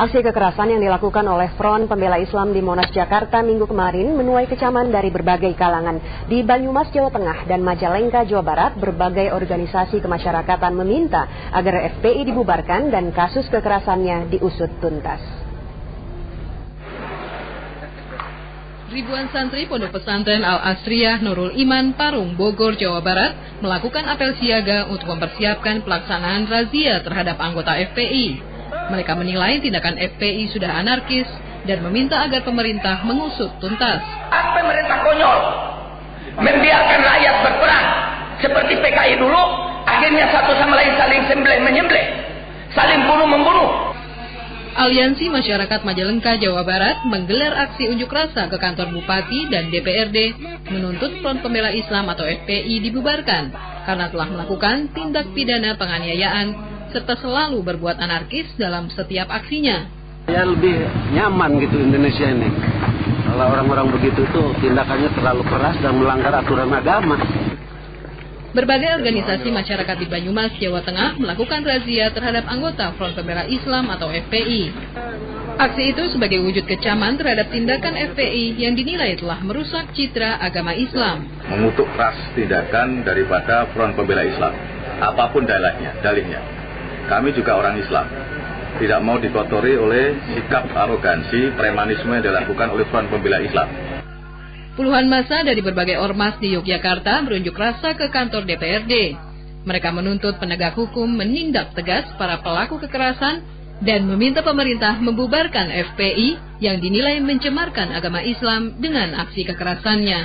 Aksi kekerasan yang dilakukan oleh Front Pembela Islam di Monas, Jakarta minggu kemarin menuai kecaman dari berbagai kalangan. Di Banyumas, Jawa Tengah dan Majalengka, Jawa Barat, berbagai organisasi kemasyarakatan meminta agar FPI dibubarkan dan kasus kekerasannya diusut tuntas. Ribuan santri Pondok Pesantren Al-Asriyah Nurul Iman, Parung, Bogor, Jawa Barat melakukan apel siaga untuk mempersiapkan pelaksanaan razia terhadap anggota FPI. Mereka menilai tindakan FPI sudah anarkis dan meminta agar pemerintah mengusut tuntas. Pemerintah konyol, membiarkan rakyat berperang seperti PKI dulu, akhirnya satu sama lain saling sembelih-menyembelih, saling bunuh-membunuh. Aliansi Masyarakat Majalengka, Jawa Barat menggelar aksi unjuk rasa ke kantor Bupati dan DPRD menuntut Front Pembela Islam atau FPI dibubarkan karena telah melakukan tindak pidana penganiayaan serta selalu berbuat anarkis dalam setiap aksinya. Ya lebih nyaman gitu Indonesia ini. Kalau orang-orang begitu tuh tindakannya terlalu keras dan melanggar aturan agama. Berbagai organisasi masyarakat di Banyumas, Jawa Tengah melakukan razia terhadap anggota Front Pembela Islam atau FPI. Aksi itu sebagai wujud kecaman terhadap tindakan FPI yang dinilai telah merusak citra agama Islam. Mengutuk keras tindakan daripada Front Pembela Islam, apapun dalihnya. Kami juga orang Islam, tidak mau dikotori oleh sikap arogansi, premanisme yang dilakukan oleh Front Pembela Islam. Puluhan massa dari berbagai ormas di Yogyakarta berunjuk rasa ke kantor DPRD. Mereka menuntut penegak hukum menindak tegas para pelaku kekerasan dan meminta pemerintah membubarkan FPI yang dinilai mencemarkan agama Islam dengan aksi kekerasannya.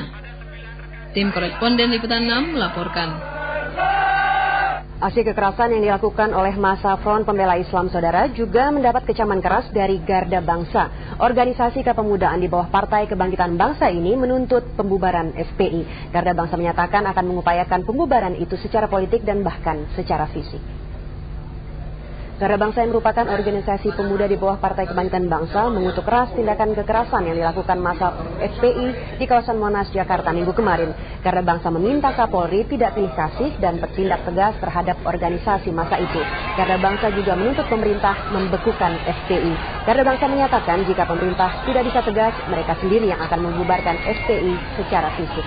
Tim Koresponden Liputan 6 melaporkan. Aksi kekerasan yang dilakukan oleh massa Front Pembela Islam Saudara juga mendapat kecaman keras dari Garda Bangsa. Organisasi kepemudaan di bawah Partai Kebangkitan Bangsa ini menuntut pembubaran FPI. Garda Bangsa menyatakan akan mengupayakan pembubaran itu secara politik dan bahkan secara fisik. Garda Bangsa yang merupakan organisasi pemuda di bawah Partai Kebangkitan Bangsa mengutuk keras tindakan kekerasan yang dilakukan massa FPI di kawasan Monas, Jakarta minggu kemarin. Garda Bangsa meminta Kapolri tidak pilih kasih dan bertindak tegas terhadap organisasi massa itu. Garda Bangsa juga menuntut pemerintah membekukan FPI. Garda Bangsa menyatakan jika pemerintah tidak bisa tegas, mereka sendiri yang akan membubarkan FPI secara fisik.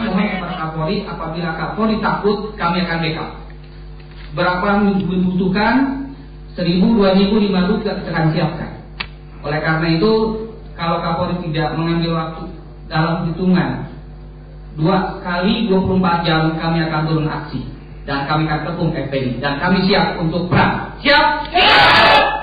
Mohon kepada Kapolri, apabila Kapolri takut, kami akan backup. Berapa membutuhkan 1.000, 2.000, 5.000 kita akan siapkan. Oleh karena itu, kalau Kapolri tidak mengambil waktu dalam hitungan 2 kali 24 jam, kami akan turun aksi dan kami akan kepung FPI dan kami siap untuk perang. Siap? Siap!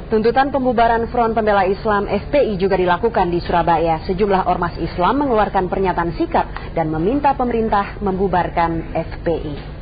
Tuntutan pembubaran Front Pembela Islam FPI juga dilakukan di Surabaya. Sejumlah ormas Islam mengeluarkan pernyataan sikap dan meminta pemerintah membubarkan FPI.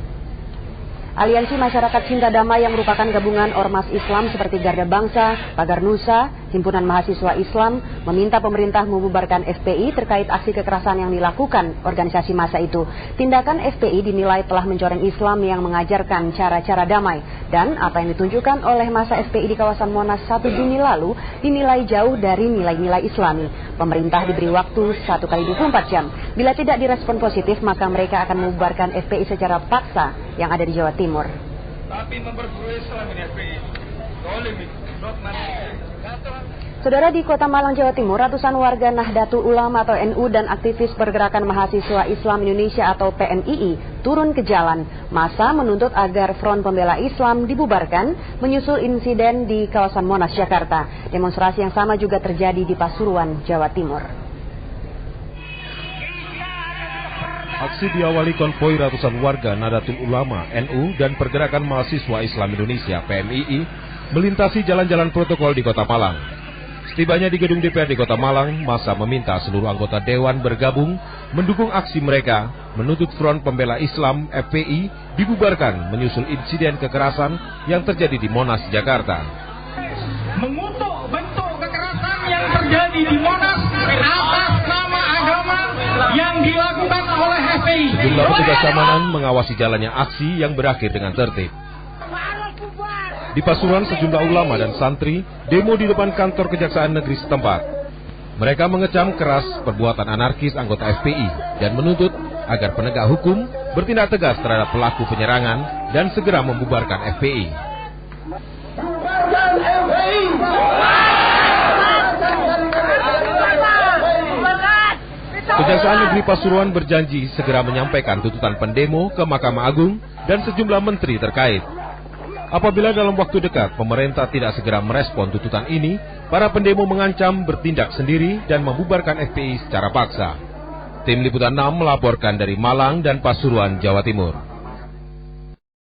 Aliansi Masyarakat Cinta Damai yang merupakan gabungan ormas Islam seperti Garda Bangsa, Pagar Nusa, Himpunan Mahasiswa Islam meminta pemerintah membubarkan FPI terkait aksi kekerasan yang dilakukan organisasi massa itu. Tindakan FPI dinilai telah mencoreng Islam yang mengajarkan cara-cara damai dan apa yang ditunjukkan oleh massa FPI di kawasan Monas 1 Juni lalu dinilai jauh dari nilai-nilai Islami. Pemerintah diberi waktu 1 kali 24 jam. Bila tidak direspon positif, maka mereka akan membubarkan FPI secara paksa yang ada di Jawa Timur. Tapi memperburuk Islam ini FPI. Saudara, di Kota Malang, Jawa Timur, ratusan warga Nahdlatul Ulama atau NU dan aktivis Pergerakan Mahasiswa Islam Indonesia atau PMII turun ke jalan. Massa menuntut agar Front Pembela Islam dibubarkan menyusul insiden di kawasan Monas, Jakarta. Demonstrasi yang sama juga terjadi di Pasuruan, Jawa Timur. Aksi diawali konvoi ratusan warga Nahdlatul Ulama, NU, dan Pergerakan Mahasiswa Islam Indonesia, PMII, melintasi jalan-jalan protokol di Kota Malang. Setibanya di gedung DPRD Kota Malang, massa meminta seluruh anggota Dewan bergabung mendukung aksi mereka, menuntut Front Pembela Islam, FPI, dibubarkan menyusul insiden kekerasan yang terjadi di Monas, Jakarta. Mengutuk bentuk kekerasan yang terjadi di Monas atas nama agama yang dilakukan oleh FPI. Jumlah petugas keamanan mengawasi jalannya aksi yang berakhir dengan tertib. Di Pasuruan, sejumlah ulama dan santri demo di depan kantor Kejaksaan Negeri setempat. Mereka mengecam keras perbuatan anarkis anggota FPI dan menuntut agar penegak hukum bertindak tegas terhadap pelaku penyerangan dan segera membubarkan FPI. Kejaksaan Negeri Pasuruan berjanji segera menyampaikan tuntutan pendemo ke Mahkamah Agung dan sejumlah menteri terkait. Apabila dalam waktu dekat pemerintah tidak segera merespon tuntutan ini, para pendemo mengancam bertindak sendiri dan membubarkan FPI secara paksa. Tim Liputan 6 melaporkan dari Malang dan Pasuruan, Jawa Timur.